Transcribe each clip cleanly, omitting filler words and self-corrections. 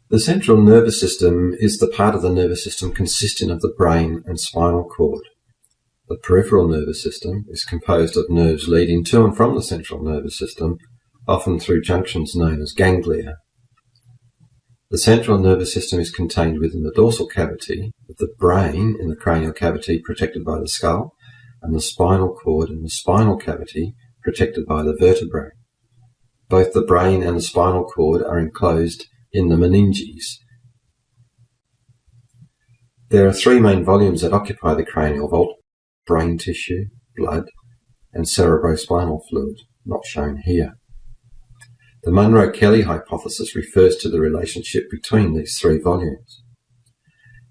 The central nervous system is the part of the nervous system consisting of the brain and spinal cord. The peripheral nervous system is composed of nerves leading to and from the central nervous system, often through junctions known as ganglia. The central nervous system is contained within the dorsal cavity, with the brain in the cranial cavity protected by the skull, and the spinal cord in the spinal cavity protected by the vertebrae. Both the brain and the spinal cord are enclosed in the meninges. There are three main volumes that occupy the cranial vault: brain tissue, blood, and cerebrospinal fluid, not shown here. The Monro-Kelly hypothesis refers to the relationship between these three volumes.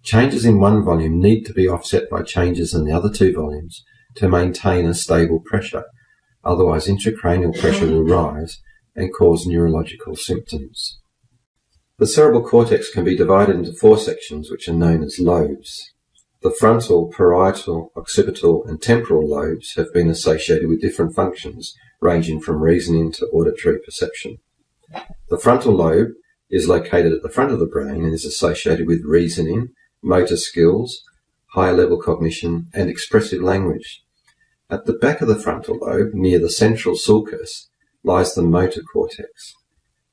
Changes in one volume need to be offset by changes in the other two volumes to maintain a stable pressure, otherwise intracranial pressure will rise and cause neurological symptoms. The cerebral cortex can be divided into four sections, which are known as lobes. The frontal, parietal, occipital, and temporal lobes have been associated with different functions, ranging from reasoning to auditory perception. The frontal lobe is located at the front of the brain and is associated with reasoning, motor skills, high-level cognition, and expressive language. At the back of the frontal lobe, near the central sulcus, lies the motor cortex.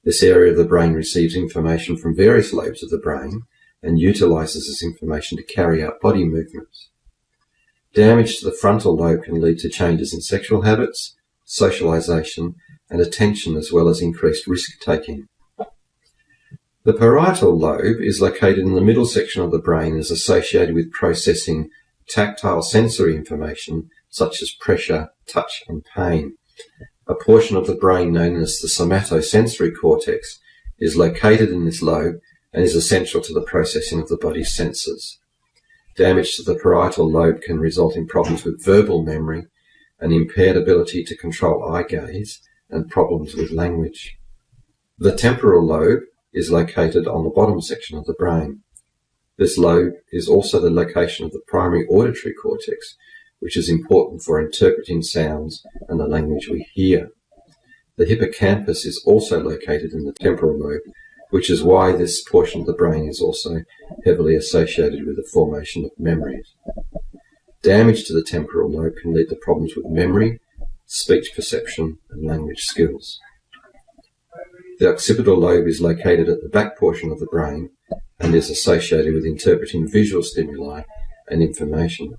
This area of the brain receives information from various lobes of the brain and utilizes this information to carry out body movements. Damage to the frontal lobe can lead to changes in sexual habits, socialization, and attention, as well as increased risk-taking. The parietal lobe is located in the middle section of the brain and is associated with processing tactile sensory information such as pressure, touch, and pain. A portion of the brain known as the somatosensory cortex is located in this lobe and is essential to the processing of the body's senses. Damage to the parietal lobe can result in problems with verbal memory, an impaired ability to control eye gaze, and problems with language. The temporal lobe is located on the bottom section of the brain. This lobe is also the location of the primary auditory cortex, which is important for interpreting sounds and the language we hear. The hippocampus is also located in the temporal lobe, which is why this portion of the brain is also heavily associated with the formation of memories. Damage to the temporal lobe can lead to problems with memory, speech perception, and language skills. The occipital lobe is located at the back portion of the brain and is associated with interpreting visual stimuli and information.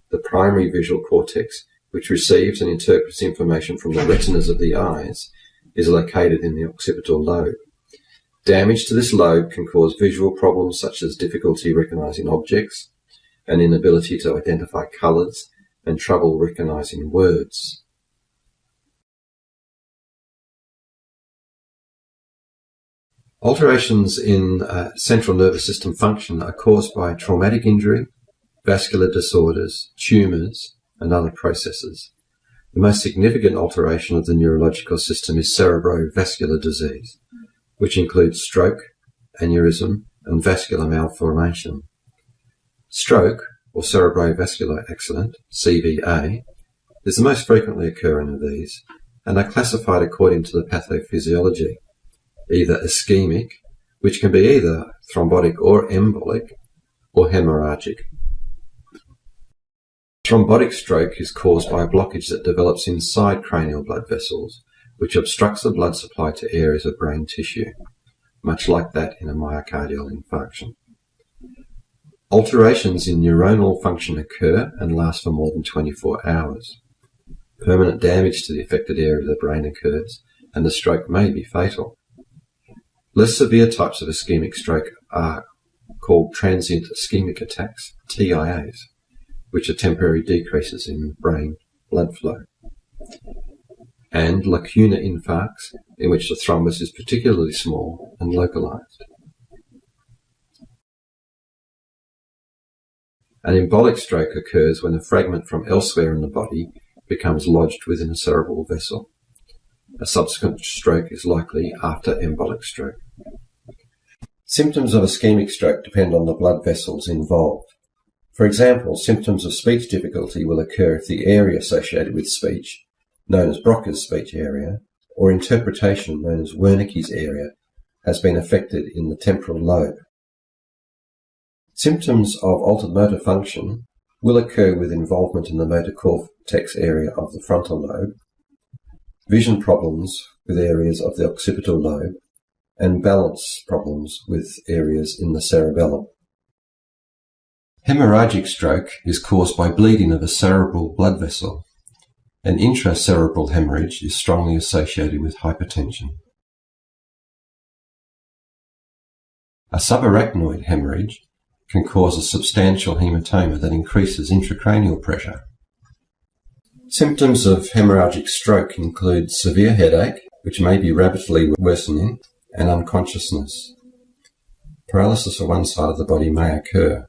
The primary visual cortex, which receives and interprets information from the retinas of the eyes, is located in the occipital lobe. Damage to this lobe can cause visual problems such as difficulty recognizing objects, an inability to identify colors, and trouble recognizing words. Alterations in central nervous system function are caused by traumatic injury, vascular disorders, tumours, and other processes. The most significant alteration of the neurological system is cerebrovascular disease, which includes stroke, aneurysm, and vascular malformation. Stroke, or cerebrovascular accident, CVA, is the most frequently occurring of these, and are classified according to the pathophysiology, either ischemic, which can be either thrombotic or embolic, or hemorrhagic. Thrombotic stroke is caused by a blockage that develops inside cranial blood vessels, which obstructs the blood supply to areas of brain tissue, much like that in a myocardial infarction. Alterations in neuronal function occur and last for more than 24 hours. Permanent damage to the affected area of the brain occurs, and the stroke may be fatal. Less severe types of ischemic stroke are called transient ischemic attacks, TIAs, which are temporary decreases in brain blood flow, and lacunar infarcts, in which the thrombus is particularly small and localized. An embolic stroke occurs when a fragment from elsewhere in the body becomes lodged within a cerebral vessel. A subsequent stroke is likely after embolic stroke. Symptoms of ischemic stroke depend on the blood vessels involved. For example, symptoms of speech difficulty will occur if the area associated with speech, known as Broca's speech area, or interpretation, known as Wernicke's area, has been affected in the temporal lobe. Symptoms of altered motor function will occur with involvement in the motor cortex area of the frontal lobe, vision problems with areas of the occipital lobe, and balance problems with areas in the cerebellum. Hemorrhagic stroke is caused by bleeding of a cerebral blood vessel. An intracerebral hemorrhage is strongly associated with hypertension. A subarachnoid hemorrhage can cause a substantial hematoma that increases intracranial pressure. Symptoms of hemorrhagic stroke include severe headache, which may be rapidly worsening, and unconsciousness. Paralysis of one side of the body may occur.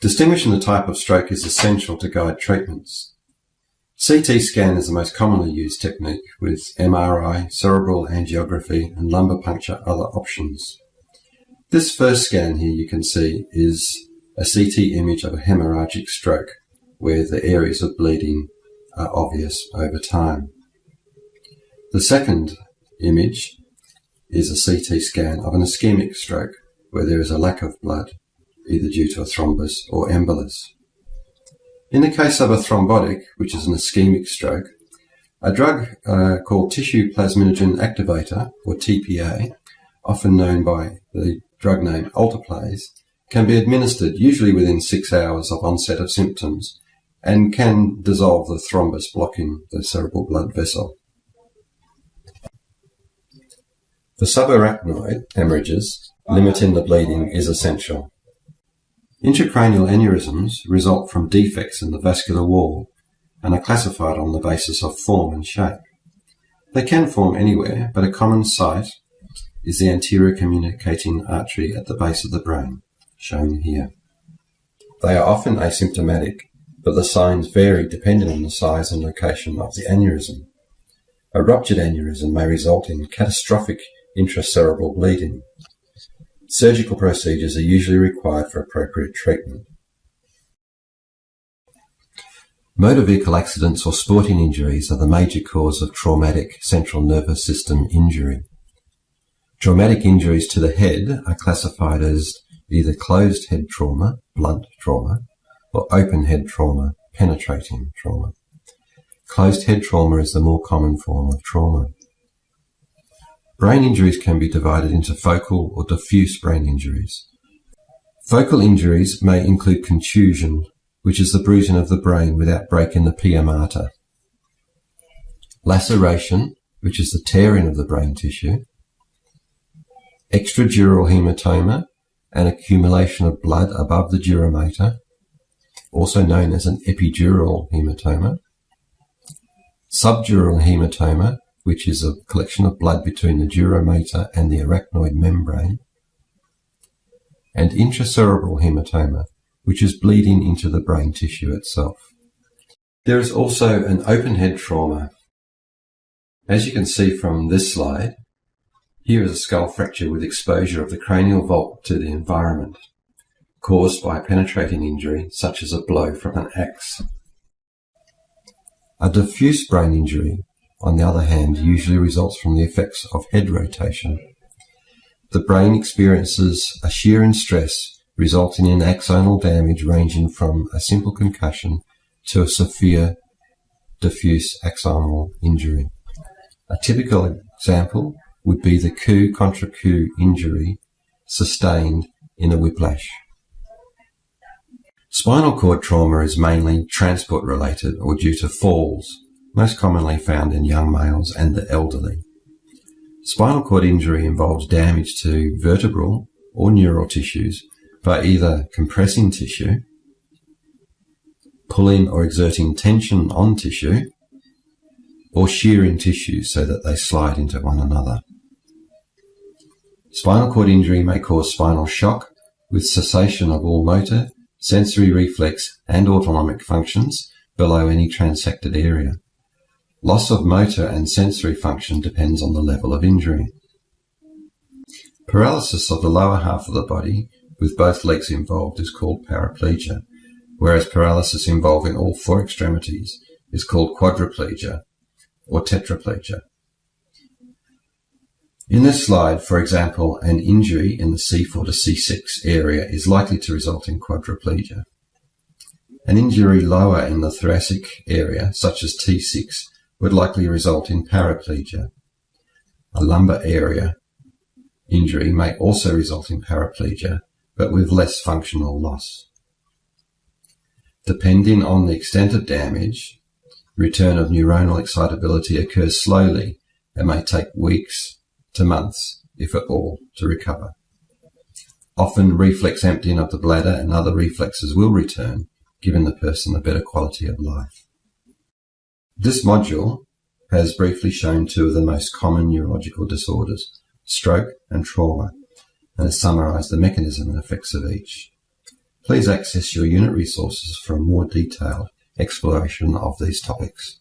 Distinguishing the type of stroke is essential to guide treatments. CT scan is the most commonly used technique, with MRI, cerebral angiography, and lumbar puncture other options. This first scan here you can see is a CT image of a hemorrhagic stroke, where the areas of bleeding are obvious over time. The second image is a CT scan of an ischemic stroke, where there is a lack of blood, either due to a thrombus or embolus. In the case of a thrombotic, which is an ischemic stroke, a drug called tissue plasminogen activator, or TPA, often known by the drug name alteplase, can be administered usually within 6 hours of onset of symptoms and can dissolve the thrombus blocking the cerebral blood vessel. For subarachnoid hemorrhages, limiting the bleeding is essential. Intracranial aneurysms result from defects in the vascular wall and are classified on the basis of form and shape. They can form anywhere, but a common site is the anterior communicating artery at the base of the brain, shown here. They are often asymptomatic, but the signs vary depending on the size and location of the aneurysm. A ruptured aneurysm may result in catastrophic intracerebral bleeding. Surgical procedures are usually required for appropriate treatment. Motor vehicle accidents or sporting injuries are the major cause of traumatic central nervous system injury. Traumatic injuries to the head are classified as either closed head trauma, blunt trauma, or open head trauma, penetrating trauma. Closed head trauma is the more common form of trauma. Brain injuries can be divided into focal or diffuse brain injuries. Focal injuries may include contusion, which is the bruising of the brain without break in the pia mater. Laceration, which is the tearing of the brain tissue. Extradural hematoma, an accumulation of blood above the dura mater, also known as an epidural hematoma. Subdural hematoma, which is a collection of blood between the dura mater and the arachnoid membrane. And intracerebral hematoma, which is bleeding into the brain tissue itself. There is also an open head trauma. As you can see from this slide, here is a skull fracture with exposure of the cranial vault to the environment, caused by a penetrating injury such as a blow from an axe. A diffuse brain injury, on the other hand, usually results from the effects of head rotation. The brain experiences a shear in stress, resulting in axonal damage ranging from a simple concussion to a severe diffuse axonal injury. A typical example would be the coup contra coup injury sustained in a whiplash. Spinal cord trauma is mainly transport-related or due to falls, most commonly found in young males and the elderly. Spinal cord injury involves damage to vertebral or neural tissues by either compressing tissue, pulling or exerting tension on tissue, or shearing tissues so that they slide into one another. Spinal cord injury may cause spinal shock with cessation of all motor, sensory reflex and autonomic functions below any transected area. Loss of motor and sensory function depends on the level of injury. Paralysis of the lower half of the body with both legs involved is called paraplegia, whereas paralysis involving all four extremities is called quadriplegia or tetraplegia. In this slide, for example, an injury in the C4 to C6 area is likely to result in quadriplegia. An injury lower in the thoracic area, such as T6, would likely result in paraplegia. A lumbar area injury may also result in paraplegia, but with less functional loss. Depending on the extent of damage, return of neuronal excitability occurs slowly and may take weeks to months, if at all, to recover. Often reflex emptying of the bladder and other reflexes will return, giving the person a better quality of life. This module has briefly shown two of the most common neurological disorders, stroke and trauma, and has summarised the mechanism and effects of each. Please access your unit resources for a more detailed exploration of these topics.